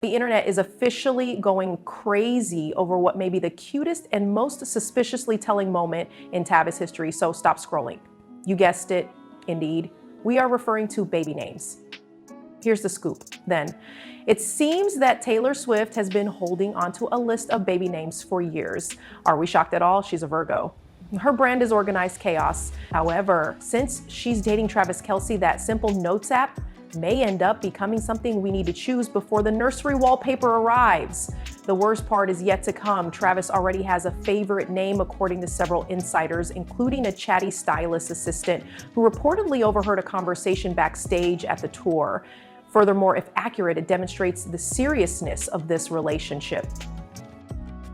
The internet is officially going crazy over what may be the cutest and most suspiciously telling moment in Tavis history, so stop scrolling. You guessed it, indeed. We are referring to baby names. Here's the scoop, then. It seems that Taylor Swift has been holding onto a list of baby names for years. Are we shocked at all? She's a Virgo. Her brand is organized chaos. However, since she's dating Travis Kelce, that simple notes app may end up becoming something we need to choose before the nursery wallpaper arrives. The worst part is yet to come. Travis already has a favorite name, according to several insiders, including a chatty stylist assistant who reportedly overheard a conversation backstage at the tour. Furthermore, if accurate, it demonstrates the seriousness of this relationship.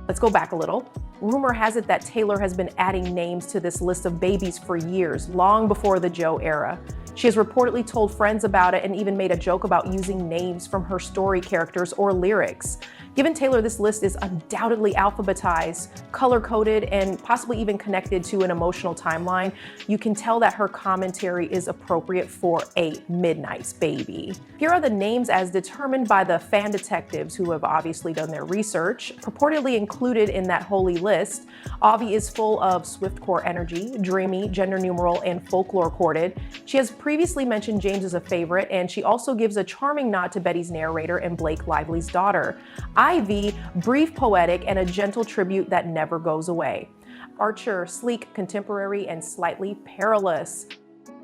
Let's go back a little. Rumor has it that Taylor has been adding names to this list of babies for years, long before the Joe era. She has reportedly told friends about it and even made a joke about using names from her story characters or lyrics. Given Taylor, this list is undoubtedly alphabetized, color-coded, and possibly even connected to an emotional timeline. You can tell that her commentary is appropriate for a Midnight's baby. Here are the names as determined by the fan detectives who have obviously done their research. Purportedly included in that holy list, Avi is full of Swiftcore energy, dreamy, gender numeral, and folklore corded. She has previously mentioned James as a favorite, and she also gives a charming nod to Betty's narrator and Blake Lively's daughter. Ivy, brief, poetic, and a gentle tribute that never goes away. Archer, sleek, contemporary, and slightly perilous.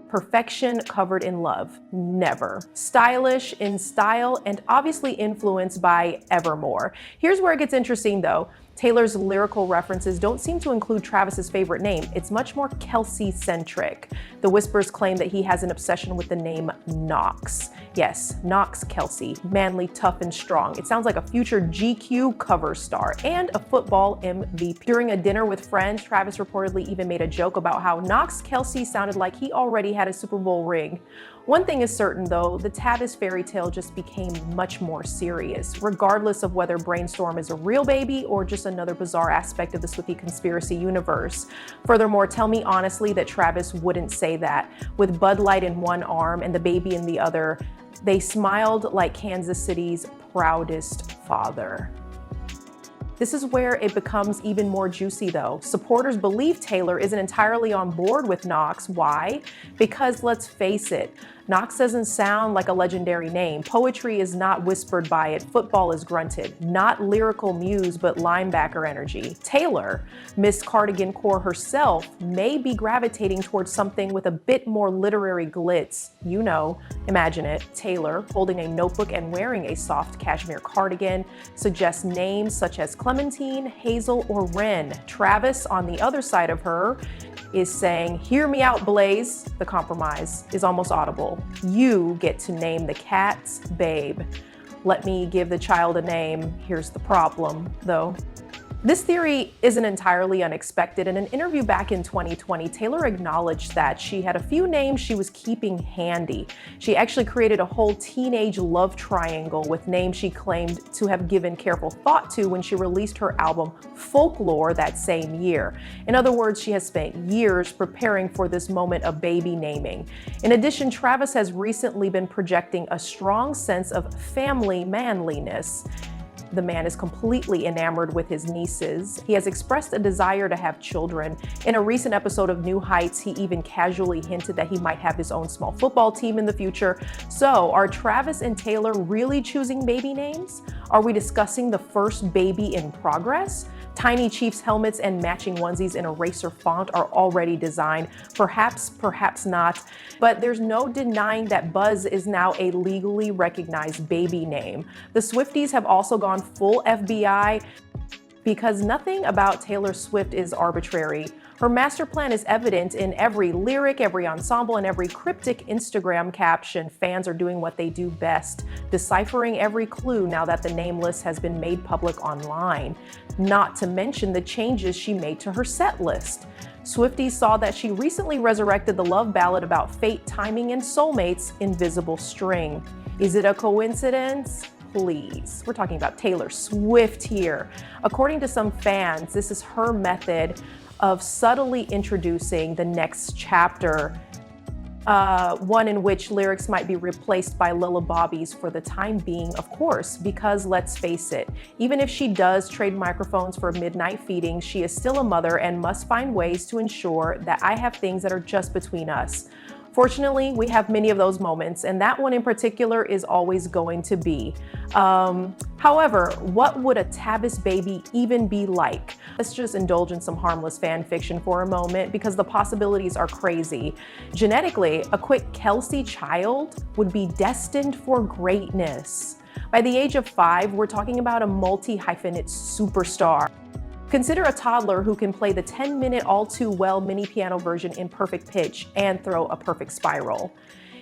Perfection covered in love, never. Stylish in style, and obviously influenced by Evermore. Here's where it gets interesting though. Taylor's lyrical references don't seem to include Travis's favorite name. It's much more Kelce-centric. The whispers claim that he has an obsession with the name Knox. Yes, Knox Kelce, manly, tough, and strong. It sounds like a future GQ cover star and a football MVP. During a dinner with friends, Travis reportedly even made a joke about how Knox Kelce sounded like he already had a Super Bowl ring. One thing is certain though, the Tavis fairy tale just became much more serious, regardless of whether Brainstorm is a real baby or just another bizarre aspect of the Swifty conspiracy universe. Furthermore, tell me honestly that Travis wouldn't say that. With Bud Light in one arm and the baby in the other, they smiled like Kansas City's proudest father. This is where it becomes even more juicy though. Supporters believe Taylor isn't entirely on board with Knox. Why? Because let's face it, Knox doesn't sound like a legendary name. Poetry is not whispered by it. Football is grunted. Not lyrical muse, but linebacker energy. Taylor, Miss Cardigan Core herself, may be gravitating towards something with a bit more literary glitz. You know, imagine it. Taylor, holding a notebook and wearing a soft cashmere cardigan, suggests names such as Clementine, Hazel, or Wren. Travis, on the other side of her, is saying, "Hear me out, Blaze." The compromise is almost audible. You get to name the cat's babe. Let me give the child a name. Here's the problem, though. This theory isn't entirely unexpected. In an interview back in 2020, Taylor acknowledged that she had a few names she was keeping handy. She actually created a whole teenage love triangle with names she claimed to have given careful thought to when she released her album Folklore that same year. In other words, she has spent years preparing for this moment of baby naming. In addition, Travis has recently been projecting a strong sense of family manliness. The man is completely enamored with his nieces. He has expressed a desire to have children. In a recent episode of New Heights, he even casually hinted that he might have his own small football team in the future. So, are Travis and Taylor really choosing baby names? Are we discussing the first baby in progress? Tiny Chiefs helmets and matching onesies in eraser font are already designed. Perhaps, perhaps not. But there's no denying that Buzz is now a legally recognized baby name. The Swifties have also gone full FBI because nothing about Taylor Swift is arbitrary. Her master plan is evident in every lyric, every ensemble, and every cryptic Instagram caption. Fans are doing what they do best, deciphering every clue now that the name list has been made public online. Not to mention the changes she made to her set list. Swifties saw that she recently resurrected the love ballad about fate, timing, and soulmates, Invisible String. Is it a coincidence? Please. We're talking about Taylor Swift here. According to some fans, this is her method of subtly introducing the next chapter One in which lyrics might be replaced by lullabies for the time being, of course, because let's face it, even if she does trade microphones for midnight feedings, she is still a mother and must find ways to ensure that I have things that are just between us. Fortunately, we have many of those moments, and that one in particular is always going to be. However, what would a Tavis baby even be like? Let's just indulge in some harmless fan fiction for a moment because the possibilities are crazy. Genetically, a quick Kelce child would be destined for greatness. By the age of 5, we're talking about a multi-hyphenate superstar. Consider a toddler who can play the 10-minute all-too-well mini piano version in perfect pitch and throw a perfect spiral.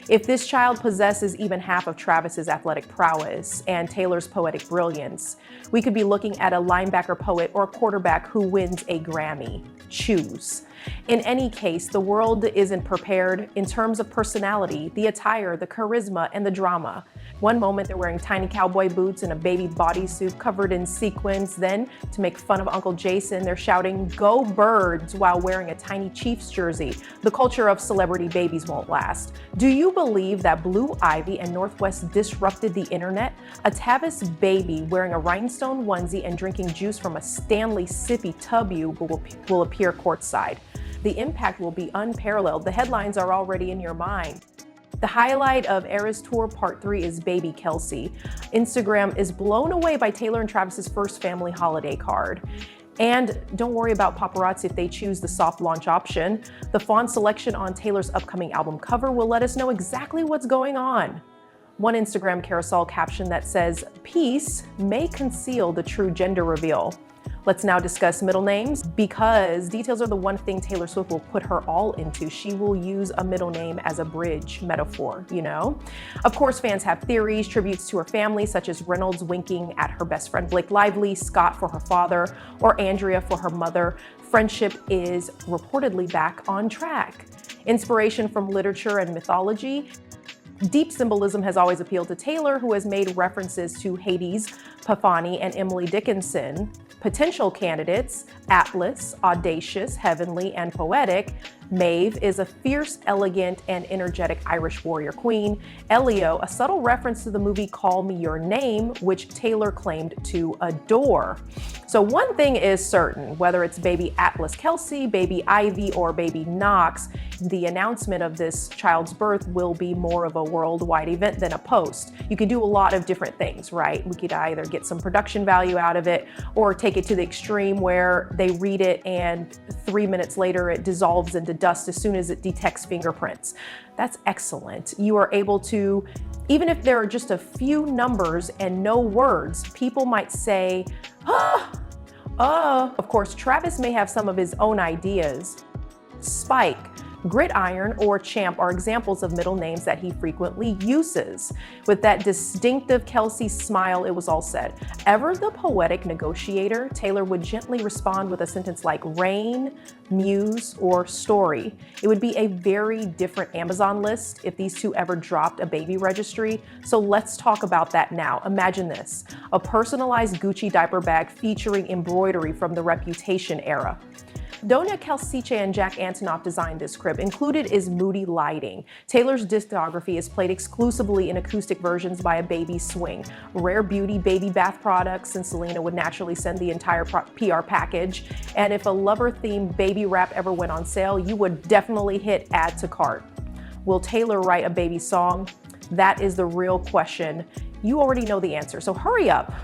If this child possesses even half of Travis's athletic prowess and Taylor's poetic brilliance, we could be looking at a linebacker poet or quarterback who wins a Grammy. Choose. In any case, the world isn't prepared in terms of personality, the attire, the charisma, and the drama. One moment they're wearing tiny cowboy boots and a baby bodysuit covered in sequins. Then, to make fun of Uncle Jason, they're shouting, "Go Birds," while wearing a tiny Chiefs jersey. The culture of celebrity babies won't last. Do you believe that Blue Ivy and Northwest disrupted the internet? A Tavis baby wearing a rhinestone onesie and drinking juice from a Stanley sippy tub will appear courtside. The impact will be unparalleled. The headlines are already in your mind. The highlight of Eras Tour Part 3 is baby Kelce. Instagram is blown away by Taylor and Travis's first family holiday card. And don't worry about paparazzi if they choose the soft launch option. The font selection on Taylor's upcoming album cover will let us know exactly what's going on. One Instagram carousel caption that says, "Peace may conceal the true gender reveal." Let's now discuss middle names because details are the one thing Taylor Swift will put her all into. She will use a middle name as a bridge metaphor, you know? Of course, fans have theories, tributes to her family, such as Reynolds winking at her best friend Blake Lively, Scott for her father, or Andrea for her mother. Friendship is reportedly back on track. Inspiration from literature and mythology. Deep symbolism has always appealed to Taylor, who has made references to Hades, Paphani, and Emily Dickinson. Potential candidates: Atlas, audacious, heavenly, and poetic. Maeve is a fierce, elegant, and energetic Irish warrior queen. Elio, a subtle reference to the movie Call Me Your Name, which Taylor claimed to adore. So one thing is certain, whether it's baby Atlas Kelce, baby Ivy, or baby Knox, the announcement of this child's birth will be more of a worldwide event than a post. You can do a lot of different things, right? We could either get some production value out of it or take it to the extreme where they read it and 3 minutes later it dissolves into dust as soon as it detects fingerprints. That's excellent. You are able to, even if there are just a few numbers and no words, people might say, Of course, Travis may have some of his own ideas. Spike, Gridiron, or Champ are examples of middle names that he frequently uses. With that distinctive Kelce smile, it was all said. Ever the poetic negotiator, Taylor would gently respond with a sentence like rain, muse, or story. It would be a very different Amazon list if these two ever dropped a baby registry. So let's talk about that now. Imagine this: a personalized Gucci diaper bag featuring embroidery from the Reputation era. Donia Kelce and Jack Antonoff designed this crib. Included is moody lighting. Taylor's discography is played exclusively in acoustic versions by a baby swing. Rare Beauty baby bath products, and Selena would naturally send the entire PR package. And if a lover-themed baby wrap ever went on sale, you would definitely hit add to cart. Will Taylor write a baby song? That is the real question. You already know the answer, so hurry up.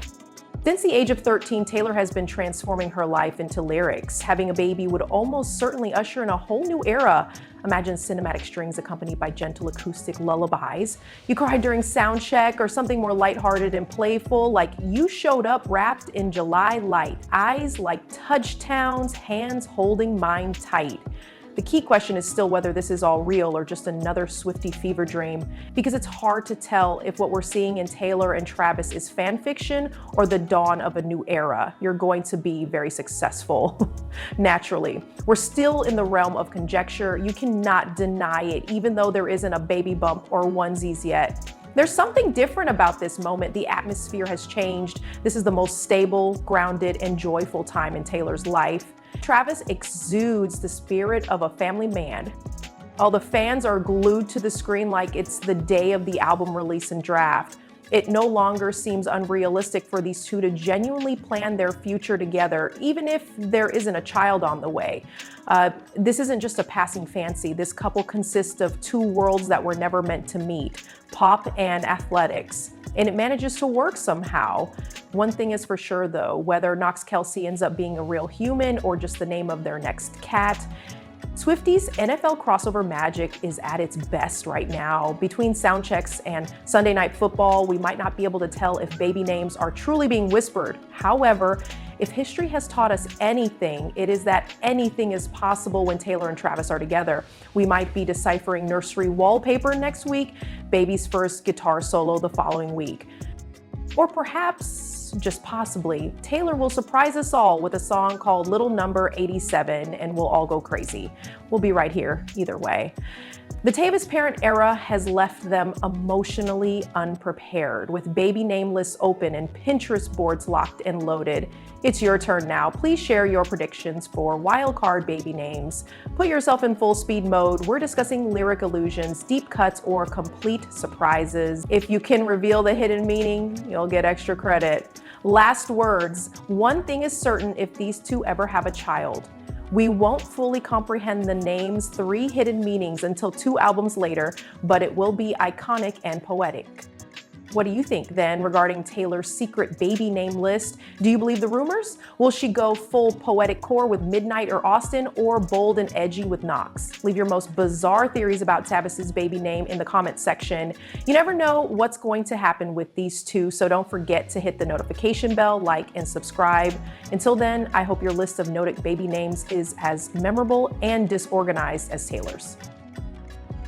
Since the age of 13, Taylor has been transforming her life into lyrics. Having a baby would almost certainly usher in a whole new era. Imagine cinematic strings accompanied by gentle acoustic lullabies. You cried during sound check, or something more lighthearted and playful, like You Showed Up wrapped in July light. Eyes like touchdowns, hands holding mine tight. The key question is still whether this is all real or just another Swiftie fever dream, because it's hard to tell if what we're seeing in Taylor and Travis is fan fiction or the dawn of a new era. You're going to be very successful, naturally. We're still in the realm of conjecture. You cannot deny it, even though there isn't a baby bump or onesies yet. There's something different about this moment. The atmosphere has changed. This is the most stable, grounded, and joyful time in Taylor's life. Travis exudes the spirit of a family man. All the fans are glued to the screen like it's the day of the album release and draft. It no longer seems unrealistic for these two to genuinely plan their future together, even if there isn't a child on the way. This isn't just a passing fancy. This couple consists of two worlds that were never meant to meet, pop and athletics. And it manages to work somehow. One thing is for sure though, whether Knox Kelce ends up being a real human or just the name of their next cat, Swifty's NFL crossover magic is at its best right now. Between sound checks and Sunday Night Football, we might not be able to tell if baby names are truly being whispered. However, if history has taught us anything, it is that anything is possible when Taylor and Travis are together. We might be deciphering nursery wallpaper next week, baby's first guitar solo the following week. Or perhaps, just possibly, Taylor will surprise us all with a song called Little Number 87 and we'll all go crazy. We'll be right here either way. The Tavis parent era has left them emotionally unprepared, with baby name lists open and Pinterest boards locked and loaded. It's your turn now. Please share your predictions for wildcard baby names. Put yourself in full speed mode. We're discussing lyric illusions, deep cuts, or complete surprises. If you can reveal the hidden meaning, you'll get extra credit. Last words. One thing is certain if these two ever have a child. We won't fully comprehend the name's 3 hidden meanings until 2 albums later, but it will be iconic and poetic. What do you think then regarding Taylor's secret baby name list? Do you believe the rumors? Will she go full poetic core with Midnight or Austin, or bold and edgy with Knox? Leave your most bizarre theories about Tavis's baby name in the comments section. You never know what's going to happen with these two, so don't forget to hit the notification bell, like, and subscribe. Until then, I hope your list of noted baby names is as memorable and disorganized as Taylor's.